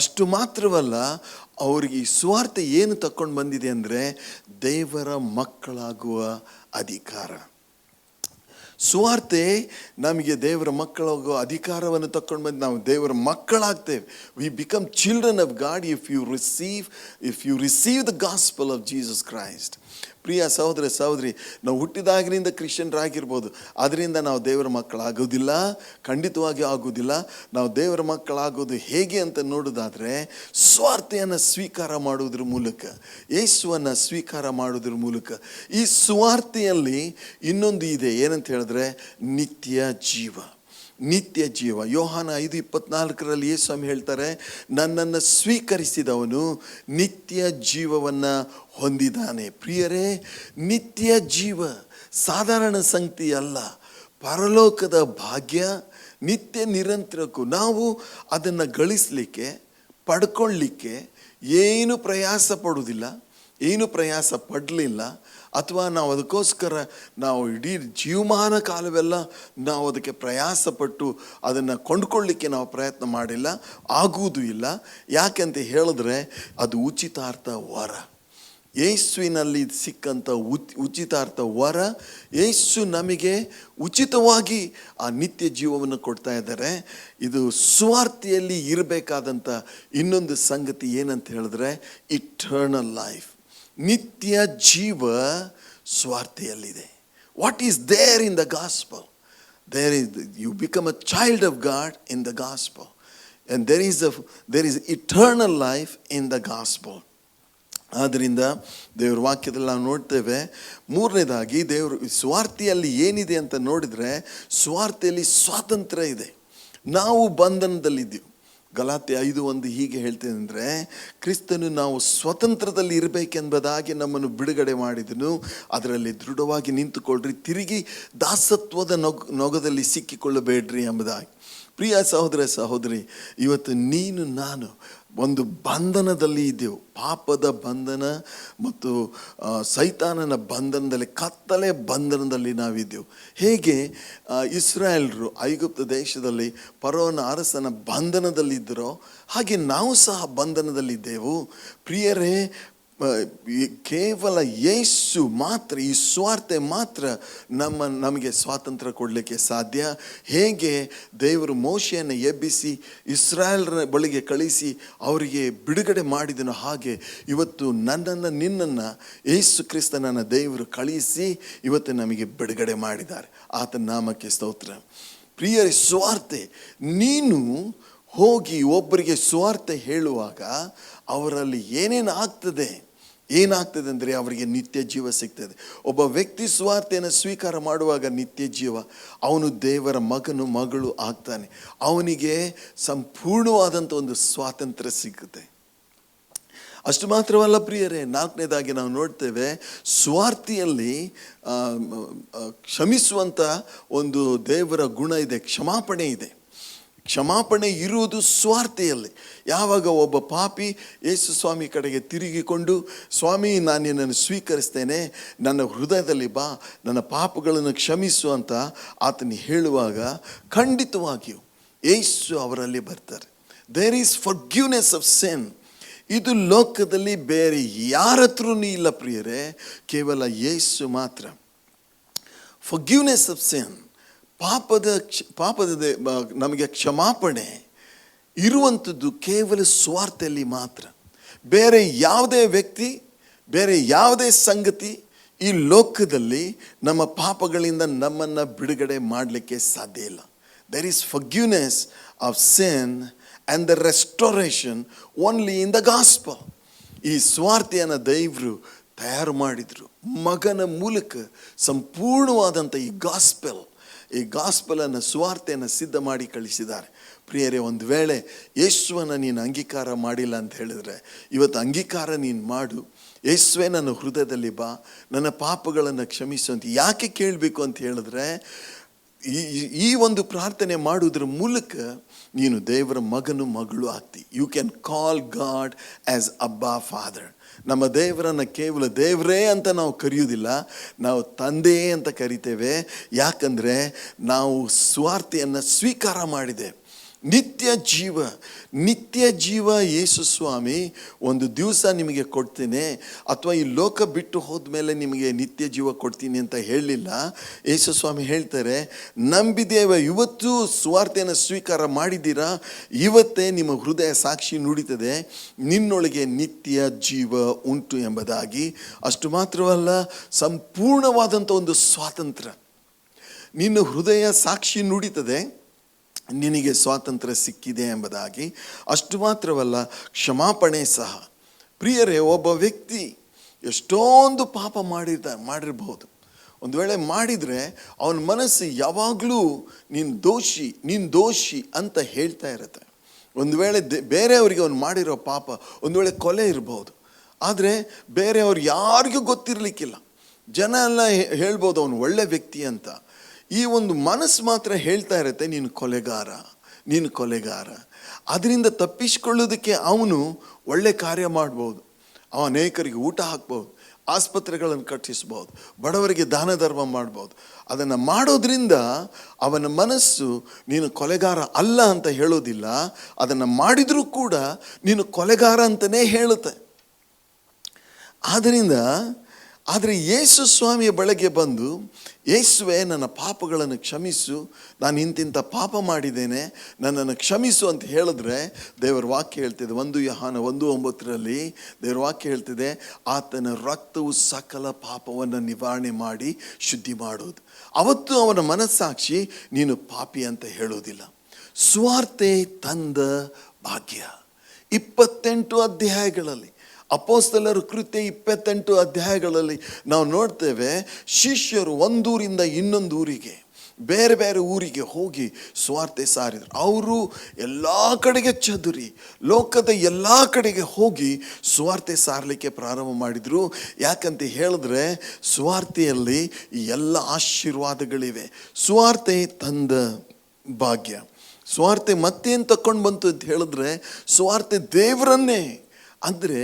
ಅಷ್ಟು ಮಾತ್ರವಲ್ಲ, ಅವ್ರಿಗೆ ಈ ಸ್ವಾರ್ಥ ಏನು ತಕ್ಕೊಂಡು ಬಂದಿದೆ ಅಂದರೆ ದೇವರ ಮಕ್ಕಳಾಗುವ ಅಧಿಕಾರ. ಸುವಾರ್ತೆ ನಮಗೆ ದೇವರ ಮಕ್ಕಳಾಗುವ ಅಧಿಕಾರವನ್ನು ತಕ್ಕೊಂಡು ಬಂದು ನಾವು ದೇವರ ಮಕ್ಕಳಾಗ್ತೇವೆ. We become children of God if you receive the gospel of Jesus Christ. ಪ್ರಿಯ ಸಹೋದರ ಸಹೋದರಿ, ನಾವು ಹುಟ್ಟಿದಾಗಿನಿಂದ ಕ್ರಿಶ್ಚಿಯನ್ರಾಗಿರ್ಬೋದು, ಅದರಿಂದ ನಾವು ದೇವರ ಮಕ್ಕಳಾಗೋದಿಲ್ಲ, ಖಂಡಿತವಾಗಿ ಆಗೋದಿಲ್ಲ. ನಾವು ದೇವರ ಮಕ್ಕಳಾಗೋದು ಹೇಗೆ ಅಂತ ನೋಡೋದಾದರೆ, ಸ್ವಾರ್ಥೆಯನ್ನು ಸ್ವೀಕಾರ ಮಾಡುವುದ್ರ ಮೂಲಕ, ಯೇಸುವನ್ನು ಸ್ವೀಕಾರ ಮಾಡೋದ್ರ ಮೂಲಕ. ಈ ಸ್ವಾರ್ಥೆಯಲ್ಲಿ ಇನ್ನೊಂದು ಇದೆ, ಏನಂತ ಹೇಳಿದ್ರೆ ನಿತ್ಯ ಜೀವ. ನಿತ್ಯ ಜೀವ. ಯೋಹಾನ 5:24 ಯೇಸು ಸ್ವಾಮಿ ಹೇಳ್ತಾರೆ, ನನ್ನನ್ನು ಸ್ವೀಕರಿಸಿದವನು ನಿತ್ಯ ಜೀವವನ್ನು ಹೊಂದಿದ್ದಾನೆ. ಪ್ರಿಯರೇ, ನಿತ್ಯ ಜೀವ ಸಾಧಾರಣ ಸಂಗತಿ ಅಲ್ಲ, ಪರಲೋಕದ ಭಾಗ್ಯ. ನಿತ್ಯ ನಿರಂತರಕ್ಕೂ ನಾವು ಅದನ್ನು ಗಳಿಸಲಿಕ್ಕೆ, ಪಡ್ಕೊಳ್ಳಿಕ್ಕೆ ಏನು ಪ್ರಯಾಸ ಪಡುವುದಿಲ್ಲ, ಏನು ಪ್ರಯಾಸ ಪಡಲಿಲ್ಲ. ಅಥವಾ ನಾವು ಅದಕ್ಕೋಸ್ಕರ ನಾವು ಇಡೀ ಜೀವಮಾನ ಕಾಲವೆಲ್ಲ ನಾವು ಅದಕ್ಕೆ ಪ್ರಯಾಸಪಟ್ಟು ಅದನ್ನು ಕೊಂಡ್ಕೊಳ್ಳಿಕ್ಕೆ ನಾವು ಪ್ರಯತ್ನ ಮಾಡಿಲ್ಲ, ಆಗುವುದೂ ಇಲ್ಲ. ಯಾಕೆಂತ ಹೇಳಿದ್ರೆ ಅದು ಉಚಿತಾರ್ಥ ವರ. ಯೇಸುವಿನಲ್ಲಿ ಸಿಕ್ಕಂಥ ಉಚಿತಾರ್ಥ ವರ. ಯೇಸು ನಮಗೆ ಉಚಿತವಾಗಿ ಆ ನಿತ್ಯ ಜೀವವನ್ನು ಕೊಡ್ತಾ ಇದ್ದಾರೆ. ಇದು ಸ್ವಾರ್ಥೆಯಲ್ಲಿ ಇರಬೇಕಾದಂಥ ಇನ್ನೊಂದು ಸಂಗತಿ ಏನಂತ ಹೇಳಿದ್ರೆ ಇಟರ್ನಲ್ ಲೈಫ್. ನಿತ್ಯ ಜೀವ ಸ್ವಾರ್ಥೆಯಲ್ಲಿದೆ. What is there in the gospel? You become a child of God in the gospel, and there is eternal life in the gospel. ಆದ್ದರಿಂದ ದೇವ್ರ ವಾಕ್ಯದಲ್ಲಿ ನಾವು ನೋಡ್ತೇವೆ. ಮೂರನೇದಾಗಿ, ದೇವರು ಸ್ವಾರ್ಥೆಯಲ್ಲಿ ಏನಿದೆ ಅಂತ ನೋಡಿದರೆ, ಸ್ವಾರ್ಥೆಯಲ್ಲಿ ಸ್ವಾತಂತ್ರ್ಯ ಇದೆ. ನಾವು ಬಂಧನದಲ್ಲಿದ್ದೀವಿ. ಗಲಾತ್ಯ 5:1 ಹೀಗೆ ಹೇಳ್ತೇನೆ ಅಂದರೆ, ಕ್ರಿಸ್ತನು ನಾವು ಸ್ವತಂತ್ರದಲ್ಲಿ ಇರಬೇಕೆಂಬುದಾಗಿ ನಮ್ಮನ್ನು ಬಿಡುಗಡೆ ಮಾಡಿದನು, ಅದರಲ್ಲಿ ದೃಢವಾಗಿ ನಿಂತುಕೊಳ್ಳ್ರಿ, ತಿರುಗಿ ದಾಸತ್ವದ ನೊಗದಲ್ಲಿ ಸಿಕ್ಕಿಕೊಳ್ಳಬೇಡ್ರಿ ಎಂಬುದಾಗಿ. ಪ್ರಿಯ ಸಹೋದರ ಸಹೋದರಿ, ಇವತ್ತು ನೀನು ನಾನು ಒಂದು ಬಂಧನದಲ್ಲಿ ಇದ್ದೆವು. ಪಾಪದ ಬಂಧನ ಮತ್ತು ಸೈತಾನನ ಬಂಧನದಲ್ಲಿ, ಕತ್ತಲೆ ಬಂಧನದಲ್ಲಿ ನಾವಿದ್ದೆವು. ಹೇಗೆ ಇಸ್ರಾಯೇಲ್ರು ಐಗುಪ್ತ ದೇಶದಲ್ಲಿ ಫರೋಹನ ಅರಸನ ಬಂಧನದಲ್ಲಿದ್ದರೋ, ಹಾಗೆ ನಾವು ಸಹ ಬಂಧನದಲ್ಲಿದ್ದೆವು. ಪ್ರಿಯರೇ, ಕೇವಲ ಯೇಸು ಮಾತ್ರ, ಈ ಸ್ವಾರ್ಥ ಮಾತ್ರ ನಮಗೆ ಸ್ವಾತಂತ್ರ್ಯ ಕೊಡಲಿಕ್ಕೆ ಸಾಧ್ಯ. ಹೇಗೆ ದೇವರು ಮೋಶೆಯನ್ನು ಎಬ್ಬಿಸಿ ಇಸ್ರಾಯೇಲ್ರ ಬಳಿಗೆ ಕಳಿಸಿ ಅವರಿಗೆ ಬಿಡುಗಡೆ ಮಾಡಿದನು, ಹಾಗೆ ಇವತ್ತು ನನ್ನನ್ನು ನಿನ್ನನ್ನು ಯೇಸು ಕ್ರಿಸ್ತನನ್ನು ದೇವರು ಕಳಿಸಿ ಇವತ್ತು ನಮಗೆ ಬಿಡುಗಡೆ ಮಾಡಿದ್ದಾರೆ. ಆತನ ನಾಮಕ್ಕೆ ಸ್ತೋತ್ರ. ಪ್ರಿಯರೇ, ಸ್ವಾರ್ಥ, ನೀನು ಹೋಗಿ ಒಬ್ಬರಿಗೆ ಸ್ವಾರ್ಥ ಹೇಳುವಾಗ ಅವರಲ್ಲಿ ಏನಾಗ್ತದೆ ಅಂದರೆ ಅವರಿಗೆ ನಿತ್ಯ ಜೀವ ಸಿಗ್ತದೆ. ಒಬ್ಬ ವ್ಯಕ್ತಿ ಸ್ವಾರ್ಥೆಯನ್ನು ಸ್ವೀಕಾರ ಮಾಡುವಾಗ ನಿತ್ಯ ಜೀವ, ಅವನು ದೇವರ ಮಗಳು ಆಗ್ತಾನೆ. ಅವನಿಗೆ ಸಂಪೂರ್ಣವಾದಂಥ ಒಂದು ಸ್ವಾತಂತ್ರ್ಯ ಸಿಗುತ್ತೆ. ಅಷ್ಟು ಮಾತ್ರವಲ್ಲ ಪ್ರಿಯರೇ, ನಾಲ್ಕನೇದಾಗಿ ನಾವು ನೋಡ್ತೇವೆ, ಸ್ವಾರ್ಥಿಯಲ್ಲಿ ಕ್ಷಮಿಸುವಂಥ ಒಂದು ದೇವರ ಗುಣ ಇದೆ, ಕ್ಷಮಾಪಣೆ ಇದೆ. ಕ್ಷಮಾಪಣೆ ಇರುವುದು ಸ್ವಾರ್ಥೆಯಲ್ಲಿ. ಯಾವಾಗ ಒಬ್ಬ ಪಾಪಿ ಯೇಸು ಸ್ವಾಮಿ ಕಡೆಗೆ ತಿರುಗಿಕೊಂಡು, ಸ್ವಾಮಿ ನಾನು ನಿನ್ನನ್ನು ಸ್ವೀಕರಿಸ್ತೇನೆ, ನನ್ನ ಹೃದಯದಲ್ಲಿ ಬಾ, ನನ್ನ ಪಾಪಗಳನ್ನು ಕ್ಷಮಿಸು ಅಂತ ಆತನ ಹೇಳುವಾಗ ಖಂಡಿತವಾಗಿಯೂ ಯೇಸು ಅವರಲ್ಲಿ ಬರ್ತಾರೆ. There is forgiveness of sin. ಇದು ಲೋಕದಲ್ಲಿ ಬೇರೆ ಯಾರ ಹತ್ರನೂ ಇಲ್ಲ ಪ್ರಿಯರೇ, ಕೇವಲ ಯೇಸು ಮಾತ್ರ. ಫರ್ಗಿವ್ನೆಸ್ ಆಫ್ ಸಿನ್, ಪಾಪದ ನಮಗೆ ಕ್ಷಮಾಪಣೆ ಇರುವಂಥದ್ದು ಕೇವಲ ಸ್ವಾರ್ಥದಲ್ಲಿ ಮಾತ್ರ. ಬೇರೆ ಯಾವುದೇ ವ್ಯಕ್ತಿ, ಬೇರೆ ಯಾವುದೇ ಸಂಗತಿ ಈ ಲೋಕದಲ್ಲಿ ನಮ್ಮ ಪಾಪಗಳಿಂದ ನಮ್ಮನ್ನು ಬಿಡುಗಡೆ ಮಾಡಲಿಕ್ಕೆ ಸಾಧ್ಯ ಇಲ್ಲ. There is forgiveness of sin and the restoration only in the gospel. ಈ ಸ್ವಾರ್ಥೆಯನ್ನು ದೇವರು ತಯಾರು ಮಾಡಿದರು ಮಗನ ಮೂಲಕ. ಸಂಪೂರ್ಣವಾದಂಥ ಈ ಗಾಸ್ಪಲನ್ನು, ಸ್ವಾರ್ಥೆಯನ್ನು ಸಿದ್ಧ ಮಾಡಿ ಕಳಿಸಿದ್ದಾರೆ. ಪ್ರಿಯರೇ, ಒಂದು ವೇಳೆ ಯೇಸುವನ್ನು ನೀನು ಅಂಗೀಕಾರ ಮಾಡಿಲ್ಲ ಅಂತ ಹೇಳಿದ್ರೆ, ಇವತ್ತು ಅಂಗೀಕಾರ ನೀನು ಮಾಡು. ಯೇಸುವೇ ನನ್ನ ಹೃದಯದಲ್ಲಿ ಬಾ, ನನ್ನ ಪಾಪಗಳನ್ನು ಕ್ಷಮಿಸು ಅಂತ ಯಾಕೆ ಕೇಳಬೇಕು ಅಂತ ಹೇಳಿದ್ರೆ, ಈ ಒಂದು ಪ್ರಾರ್ಥನೆ ಮಾಡುವುದರ ಮೂಲಕ ನೀನು ದೇವರ ಮಗಳು ಆಗ್ತಿ. You can call God as Abba father. ನಮ್ಮ ದೇವರನ್ನು ಕೇವಲ ದೇವರೇ ಅಂತ ನಾವು ಕರೆಯುವುದಿಲ್ಲ, ನಾವು ತಂದೆ ಅಂತ ಕರಿತೇವೆ. ಯಾಕಂದರೆ ನಾವು ಸ್ವಾರ್ಥೆಯನ್ನು ಸ್ವೀಕಾರ ಮಾಡಿದೆ. ನಿತ್ಯ ಜೀವ ಯೇಸು ಸ್ವಾಮಿ ಒಂದು ದಿವಸ ನಿಮಗೆ ಕೊಡ್ತೇನೆ, ಅಥವಾ ಈ ಲೋಕ ಬಿಟ್ಟು ಹೋದ್ಮೇಲೆ ನಿಮಗೆ ನಿತ್ಯ ಜೀವ ಕೊಡ್ತೀನಿ ಅಂತ ಹೇಳಲಿಲ್ಲ. ಯೇಸು ಸ್ವಾಮಿ ಹೇಳ್ತಾರೆ, ನಂಬಿದ್ದೇವೆ, ಇವತ್ತು ಸ್ವಾರ್ಥೆಯನ್ನು ಸ್ವೀಕಾರ ಮಾಡಿದ್ದೀರಾ, ಇವತ್ತೇ ನಿಮ್ಮ ಹೃದಯ ಸಾಕ್ಷಿ ನುಡಿತದೆ, ನಿನ್ನೊಳಗೆ ನಿತ್ಯ ಜೀವ ಉಂಟು ಎಂಬುದಾಗಿ. ಅಷ್ಟು ಮಾತ್ರವಲ್ಲ, ಸಂಪೂರ್ಣವಾದಂಥ ಒಂದು ಸ್ವಾತಂತ್ರ್ಯ. ನಿನ್ನ ಹೃದಯ ಸಾಕ್ಷಿ ನುಡಿತದೆ, ನಿನಗೆ ಸ್ವಾತಂತ್ರ್ಯ ಸಿಕ್ಕಿದೆ ಎಂಬುದಾಗಿ. ಅಷ್ಟು ಮಾತ್ರವಲ್ಲ, ಕ್ಷಮಾಪಣೆ ಸಹ. ಪ್ರಿಯರೇ, ಒಬ್ಬ ವ್ಯಕ್ತಿ ಎಷ್ಟೊಂದು ಪಾಪ ಮಾಡಿರ್ಬೋದು. ಒಂದು ವೇಳೆ ಮಾಡಿದರೆ ಅವನ ಮನಸ್ಸು ಯಾವಾಗಲೂ ನೀನು ದೋಷಿ ಅಂತ ಹೇಳ್ತಾ ಇರುತ್ತೆ. ಒಂದು ವೇಳೆ ಬೇರೆಯವರಿಗೆ ಅವನು ಮಾಡಿರೋ ಪಾಪ, ಒಂದು ವೇಳೆ ಕೊಲೆ ಇರ್ಬೋದು, ಆದರೆ ಬೇರೆಯವ್ರು ಯಾರಿಗೂ ಗೊತ್ತಿರಲಿಕ್ಕಿಲ್ಲ. ಜನ ಎಲ್ಲ ಹೇಳ್ಬೋದು ಅವನು ಒಳ್ಳೆ ವ್ಯಕ್ತಿ ಅಂತ. ಈ ಒಂದು ಮನಸ್ಸು ಮಾತ್ರ ಹೇಳ್ತಾ ಇರುತ್ತೆ, ನೀನು ಕೊಲೆಗಾರ. ಅದರಿಂದ ತಪ್ಪಿಸಿಕೊಳ್ಳೋದಕ್ಕೆ ಅವನು ಒಳ್ಳೆ ಕಾರ್ಯ ಮಾಡ್ಬೋದು. ಅವ ಅನೇಕರಿಗೆ ಊಟ ಹಾಕ್ಬೋದು, ಆಸ್ಪತ್ರೆಗಳನ್ನು ಕಟ್ಟಿಸ್ಬೋದು, ಬಡವರಿಗೆ ದಾನ ಧರ್ಮ ಮಾಡ್ಬೋದು. ಅದನ್ನು ಮಾಡೋದ್ರಿಂದ ಅವನ ಮನಸ್ಸು ನೀನು ಕೊಲೆಗಾರ ಅಲ್ಲ ಅಂತ ಹೇಳೋದಿಲ್ಲ, ಅದನ್ನು ಮಾಡಿದರೂ ಕೂಡ ನೀನು ಕೊಲೆಗಾರ ಅಂತಲೇ ಹೇಳುತ್ತೆ. ಆದರೆ ಯೇಸು ಸ್ವಾಮಿಯ ಬಳಿಗೆ ಬಂದು, ಯೇಸುವೆ ನನ್ನ ಪಾಪಗಳನ್ನು ಕ್ಷಮಿಸು, ನಾನು ಇಂತಿಂಥ ಪಾಪ ಮಾಡಿದ್ದೇನೆ, ನನ್ನನ್ನು ಕ್ಷಮಿಸು ಅಂತ ಹೇಳಿದ್ರೆ ದೇವರ ವಾಕ್ಯ ಹೇಳ್ತಿದೆ, 1 ಯೋಹಾನ 1:9 ದೇವರ ವಾಕ್ಯ ಹೇಳ್ತಿದೆ, ಆತನ ರಕ್ತವು ಸಕಲ ಪಾಪವನ್ನು ನಿವಾರಣೆ ಮಾಡಿ ಶುದ್ಧಿ ಮಾಡೋದು. ಅವತ್ತು ಅವನ ಮನಸ್ಸಾಕ್ಷಿ ನೀನು ಪಾಪಿ ಅಂತ ಹೇಳೋದಿಲ್ಲ. ಸ್ವಾರ್ಥೆ ತಂದ ಭಾಗ್ಯ. 28 ಅಧ್ಯಾಯಗಳಲ್ಲಿ, ಅಪೊಸ್ತಲರ ಕೃತ್ಯ 28 ಅಧ್ಯಾಯಗಳಲ್ಲಿ ನಾವು ನೋಡ್ತೇವೆ, ಶಿಷ್ಯರು ಒಂದೂರಿಂದ ಇನ್ನೊಂದು ಊರಿಗೆ, ಬೇರೆ ಬೇರೆ ಊರಿಗೆ ಹೋಗಿ ಸ್ವಾರ್ಥೆ ಸಾರಿದರು. ಅವರು ಎಲ್ಲ ಕಡೆಗೆ ಚದುರಿ, ಲೋಕದ ಎಲ್ಲ ಕಡೆಗೆ ಹೋಗಿ ಸ್ವಾರ್ಥೆ ಸಾರಲಿಕ್ಕೆ ಪ್ರಾರಂಭ ಮಾಡಿದರು. ಯಾಕಂತ ಹೇಳಿದ್ರೆ ಸ್ವಾರ್ಥೆಯಲ್ಲಿ ಎಲ್ಲ ಆಶೀರ್ವಾದಗಳಿವೆ. ಸ್ವಾರ್ಥೆ ತಂದ ಭಾಗ್ಯ. ಸ್ವಾರ್ಥೆ ಮತ್ತೇನು ತಕ್ಕೊಂಡು ಬಂತು ಅಂತ ಹೇಳಿದ್ರೆ, ಸ್ವಾರ್ಥೆ ದೇವರನ್ನೇ ಅಂದರೆ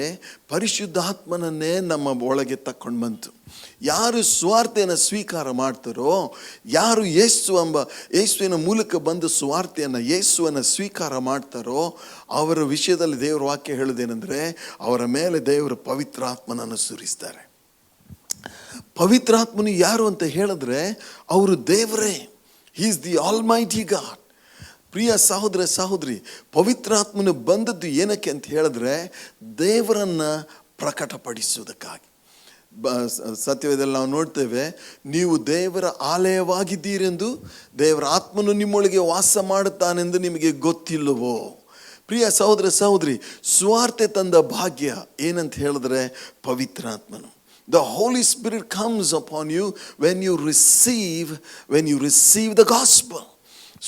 ಪರಿಶುದ್ಧಾತ್ಮನನ್ನೇ ನಮ್ಮ ಒಳಗೆ ತಕ್ಕೊಂಡು ಬಂತು. ಯಾರು ಸುವಾರ್ತೆಯನ್ನು ಸ್ವೀಕಾರ ಮಾಡ್ತಾರೋ, ಯಾರು ಯೇಸುವಿನ ಮೂಲಕ ಬಂದು ಸುವಾರ್ತೆಯನ್ನು ಯೇಸುವನ್ನು ಸ್ವೀಕಾರ ಮಾಡ್ತಾರೋ, ಅವರ ವಿಷಯದಲ್ಲಿ ದೇವರ ವಾಕ್ಯ ಹೇಳೋದೇನೆಂದರೆ, ಅವರ ಮೇಲೆ ದೇವರು ಪವಿತ್ರಾತ್ಮನನ್ನು ಸುರಿಸ್ತಾರೆ. ಪವಿತ್ರಾತ್ಮನು ಯಾರು ಅಂತ ಹೇಳಿದ್ರೆ, ಅವರು ದೇವರೇ. He is the almighty God. ಪ್ರಿಯ ಸಹೋದರ ಸಹೋದರಿ, ಪವಿತ್ರಾತ್ಮನು ಬಂದದ್ದು ಏನಕ್ಕೆ ಅಂತ ಹೇಳಿದ್ರೆ, ದೇವರನ್ನು ಪ್ರಕಟಪಡಿಸುವುದಕ್ಕಾಗಿ. ಸತ್ಯವೇದಲ್ಲಿ ನಾವು ನೋಡ್ತೇವೆ, ನೀವು ದೇವರ ಆಲಯವಾಗಿದ್ದೀರೆಂದು ದೇವರ ಆತ್ಮನು ನಿಮ್ಮೊಳಗೆ ವಾಸ ಮಾಡುತ್ತಾನೆಂದು ನಿಮಗೆ ಗೊತ್ತಿಲ್ಲವೋ? ಪ್ರಿಯ ಸಹೋದರ ಸಹೋದರಿ, ಸುವಾರ್ತೆ ತಂದ ಭಾಗ್ಯ ಏನಂತ ಹೇಳಿದ್ರೆ ಪವಿತ್ರಾತ್ಮನು. The Holy Spirit comes upon you when you receive the gospel.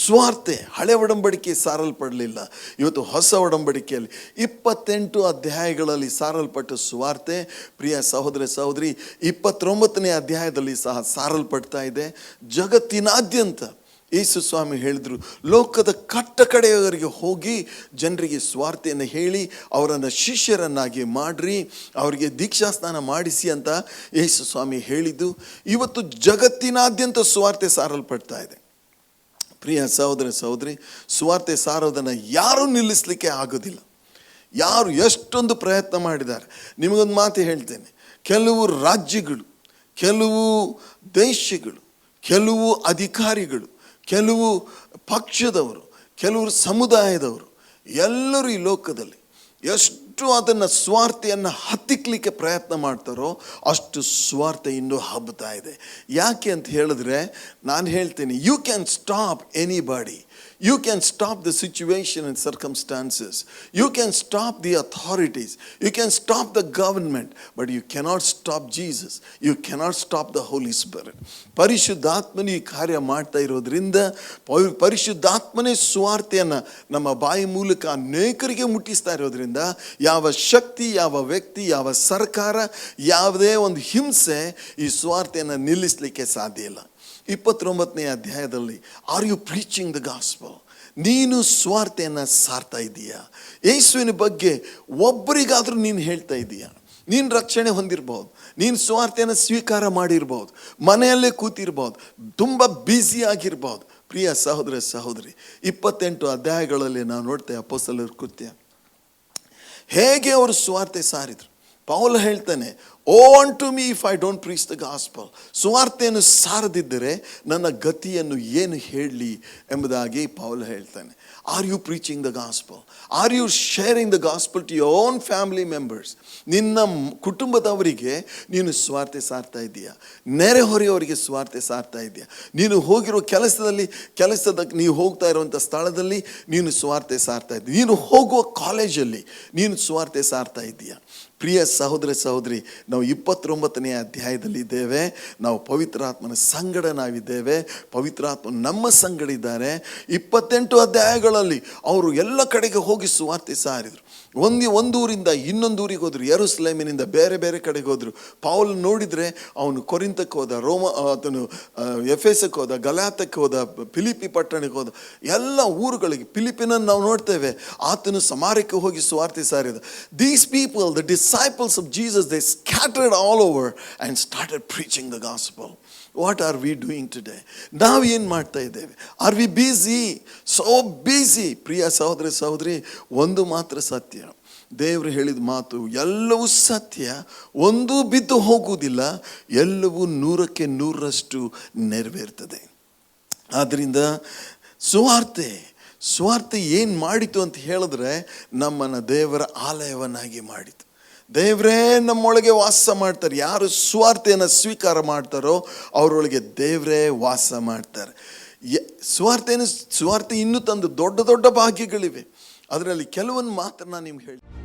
ಸುವಾರ್ತೆ ಹಳೆ ಒಡಂಬಡಿಕೆ ಸಾರಲ್ಪಡಲಿಲ್ಲ. ಇವತ್ತು ಹೊಸ ಒಡಂಬಡಿಕೆಯಲ್ಲಿ 28 ಅಧ್ಯಾಯಗಳಲ್ಲಿ ಸಾರಲ್ಪಟ್ಟ ಸುವಾರ್ತೆ, ಪ್ರಿಯ ಸಹೋದರ ಸಹೋದರಿ, 29ನೇ ಅಧ್ಯಾಯದಲ್ಲಿ ಸಹ ಸಾರಲ್ಪಡ್ತಾ ಇದೆ. ಜಗತ್ತಿನಾದ್ಯಂತ ಯೇಸು ಸ್ವಾಮಿ ಹೇಳಿದರು, ಲೋಕದ ಕಡೆಯವರೆಗೆ ಹೋಗಿ ಜನರಿಗೆ ಸ್ವಾರ್ಥೆಯನ್ನು ಹೇಳಿ ಅವರನ್ನು ಶಿಷ್ಯರನ್ನಾಗಿ ಮಾಡ್ರಿ, ಅವರಿಗೆ ದೀಕ್ಷಾಸ್ನಾನ ಮಾಡಿಸಿ ಅಂತ ಯೇಸು ಸ್ವಾಮಿ ಹೇಳಿದ್ದು. ಇವತ್ತು ಜಗತ್ತಿನಾದ್ಯಂತ ಸುವಾರ್ತೆ ಸಾರಲ್ಪಡ್ತಾ ಇದೆ. ಪ್ರಿಯ ಸಹೋದರ ಸಹೋದರಿ, ಸುವಾರ್ತೆ ಸಾರೋದನ್ನು ಯಾರೂ ನಿಲ್ಲಿಸಲಿಕ್ಕೆ ಆಗೋದಿಲ್ಲ. ಯಾರು ಎಷ್ಟೊಂದು ಪ್ರಯತ್ನ ಮಾಡಿದ್ದಾರೆ. ನಿಮಗೊಂದು ಮಾತು ಹೇಳ್ತೇನೆ, ಕೆಲವು ರಾಜ್ಯಗಳು, ಕೆಲವು ದೇಶಗಳು, ಕೆಲವು ಅಧಿಕಾರಿಗಳು, ಕೆಲವು ಪಕ್ಷದವರು, ಕೆಲವರು ಸಮುದಾಯದವರು, ಎಲ್ಲರೂ ಈ ಲೋಕದಲ್ಲಿ ಎಷ್ಟು ಅದನ್ನು ಸ್ವಾರ್ಥೆಯನ್ನು ಹತ್ತಿಕ್ಕಲಿಕ್ಕೆ ಪ್ರಯತ್ನ ಮಾಡ್ತಾರೋ ಅಷ್ಟು ಸ್ವಾರ್ಥ ಇನ್ನೂ ಹಬ್ಬುತ್ತಾ ಇದೆ. ಯಾಕೆ ಅಂತ ಹೇಳಿದ್ರೆ, ನಾನು ಹೇಳ್ತೇನೆ, you can stop anybody. You can stop the situation and circumstances. You can stop the authorities. You can stop the government. But you cannot stop Jesus. You cannot stop the Holy Spirit. ಪರಿಶುದ್ಧಾತ್ಮನು ಈ ಕಾರ್ಯ ಮಾಡ್ತಾ ಇರೋದ್ರಿಂದ, ಪರಿಶುದ್ಧಾತ್ಮನೇ ಸುವಾರ್ತೆಯನ್ನು ನಮ್ಮ ಬಾಯಿ ಮೂಲಕ ಅನೇಕರಿಗೆ ಮುಟ್ಟಿಸ್ತಾ ಇರೋದ್ರಿಂದ, ಯಾವ ಶಕ್ತಿ, ಯಾವ ವ್ಯಕ್ತಿ, ಯಾವ ಸರ್ಕಾರ, ಯಾವುದೇ ಒಂದು ಹಿಂಸೆ ಈ ಸುವಾರ್ತೆಯನ್ನು ನಿಲ್ಲಿಸಲಿಕ್ಕೆ ಸಾಧ್ಯ ಇಲ್ಲ. 29ನೇ ಅಧ್ಯಾಯದಲ್ಲಿ, are you preaching the gospel? ನೀನು ಸ್ವಾರ್ಥೆಯನ್ನು ಸಾರ್ತಾ ಇದೀಯಾ? ಯೇಸುವಿನ ಬಗ್ಗೆ ಒಬ್ಬರಿಗಾದರೂ ನೀನು ಹೇಳ್ತಾ ಇದೀಯಾ? ನೀನು ರಕ್ಷಣೆ ಹೊಂದಿರ್ಬೋದು, ನೀನು ಸ್ವಾರ್ಥೆಯನ್ನು ಸ್ವೀಕಾರ ಮಾಡಿರ್ಬೋದು, ಮನೆಯಲ್ಲೇ ಕೂತಿರ್ಬೋದು, ತುಂಬ ಬ್ಯುಸಿ ಆಗಿರ್ಬೋದು. ಪ್ರಿಯ ಸಹೋದರ ಸಹೋದರಿ, 28 ಅಧ್ಯಾಯಗಳಲ್ಲಿ ನಾವು ನೋಡ್ತೇವೆ ಅಪೊಸ್ತಲರ ಕೃತ್ಯ, ಹೇಗೆ ಅವರು ಸ್ವಾರ್ಥೆ ಸಾರಿದ್ರು. ಪೌಲ ಹೇಳ್ತಾನೆ, woe unto me if I don't preach the gospel. ಸುವಾರ್ತೆಯನ್ನು ಸಾರದಿದ್ದರೆ ನನ್ನ ಗತಿಯನ್ನು ಏನು ಹೇಳಲಿ ಎಂಬುದಾಗಿ ಪೌಲ ಹೇಳ್ತಾನೆ. Are you preaching the gospel? Are you sharing the gospel to your own family members? ನಿನ್ನ ಕುಟುಂಬದವರಿಗೆ ನೀನು ಸ್ವಾರ್ಥೆ ಸಾರ್ತಾ ಇದೆಯಾ? ನೆರೆಹೊರೆಯವರಿಗೆ ಸ್ವಾರ್ಥೆ ಸಾರ್ತಾ ಇದೆಯಾ? ನೀನು ಹೋಗಿರೋ ನೀವು ಹೋಗ್ತಾ ಇರುವಂಥ ಸ್ಥಳದಲ್ಲಿ ನೀನು ಸ್ವಾರ್ಥೆ ಸಾರ್ತಾ ಇದ್ದೀಯ? ನೀನು ಹೋಗುವ ಕಾಲೇಜಲ್ಲಿ ನೀನು ಸ್ವಾರ್ಥೆ ಸಾರ್ತಾ ಇದೆಯಾ? ಪ್ರಿಯ ಸಹೋದರ ಸಹೋದರಿ, ನಾವು 29ನೇ ಅಧ್ಯಾಯದಲ್ಲಿ ಇದ್ದೇವೆ. ನಾವು ಪವಿತ್ರಾತ್ಮನ ಸಂಗಡ ನಾವಿದ್ದೇವೆ. ಪವಿತ್ರಾತ್ಮ ನಮ್ಮ ಸಂಗಡ ಇದ್ದಾರೆ. 28 ಅಧ್ಯಾಯಗಳಲ್ಲಿ ಅವರು ಎಲ್ಲ ಕಡೆಗೆ ಹೋಗಿ ಸುವಾರ್ತೆ ಸಾರಿದರು. ಒಂದು ಊರಿಂದ ಇನ್ನೊಂದು ಊರಿಗೆ ಹೋದರು. ಯೆರೂಸಲೇಮಿನಿಂದ ಬೇರೆ ಬೇರೆ ಕಡೆಗೆ ಹೋದರು. ಪೌಲ್ ನೋಡಿದರೆ ಅವನು ಕೊರಿಂತಕ್ಕೆ ಹೋದ, ಆತನು ಎಫೆಸಕ್ಕೆ ಹೋದ, ಗಲಾತಕ್ಕೆ ಹೋದ, ಫಿಲಿಪಿ ಪಟ್ಟಣಕ್ಕೆ ಹೋದ, ಎಲ್ಲ ಊರುಗಳಿಗೆ. ಫಿಲಿಪಿನನ್ನು ನಾವು ನೋಡ್ತೇವೆ, ಆತನು ಸಮಾರ್ಯಕ್ಕೆ ಹೋಗಿ ಸುವಾರ್ತೆ ಸಾರಿದ. These people, the disciples of Jesus, they scattered all over and started preaching the gospel. What are we doing today? ನಾವು ಏನು ಮಾಡ್ತಾ ಇದ್ದೇವೆ? Are we busy? So busy. ಪ್ರಿಯ ಸಹೋದರ ಸಹೋದರಿ, ಒಂದು ಮಾತ್ರ ಸತ್ಯ, ದೇವರು ಹೇಳಿದ ಮಾತು ಎಲ್ಲವೂ ಸತ್ಯ, ಒಂದೂ ಬಿದ್ದು ಹೋಗುವುದಿಲ್ಲ, ಎಲ್ಲವೂ 100ಕ್ಕೆ 100ರಷ್ಟು ನೆರವೇರ್ತದೆ. ಆದ್ದರಿಂದ ಸುವಾರ್ತೆ ಏನು ಮಾಡಿತು ಅಂತ ಹೇಳಿದ್ರೆ, ನಮ್ಮನ್ನು ದೇವರ ಆಲಯವನ್ನಾಗಿ ಮಾಡಿತು. ದೇವರೇ ನಮ್ಮೊಳಗೆ ವಾಸ ಮಾಡ್ತಾರೆ. ಯಾರು ಸುವಾರ್ತೆಯನ್ನು ಸ್ವೀಕಾರ ಮಾಡ್ತಾರೋ ಅವರೊಳಗೆ ದೇವರೇ ವಾಸ ಮಾಡ್ತಾರೆ. ಸುವಾರ್ತೆ ಇನ್ನೂ ತಂದು ದೊಡ್ಡ ದೊಡ್ಡ ಭಾಗ್ಯಗಳಿವೆ. ಅದರಲ್ಲಿ ಕೆಲವೊಂದು ಮಾತ್ರ ನಾನು ನಿಮ್ಗೆ ಹೇಳ್ತೀನಿ.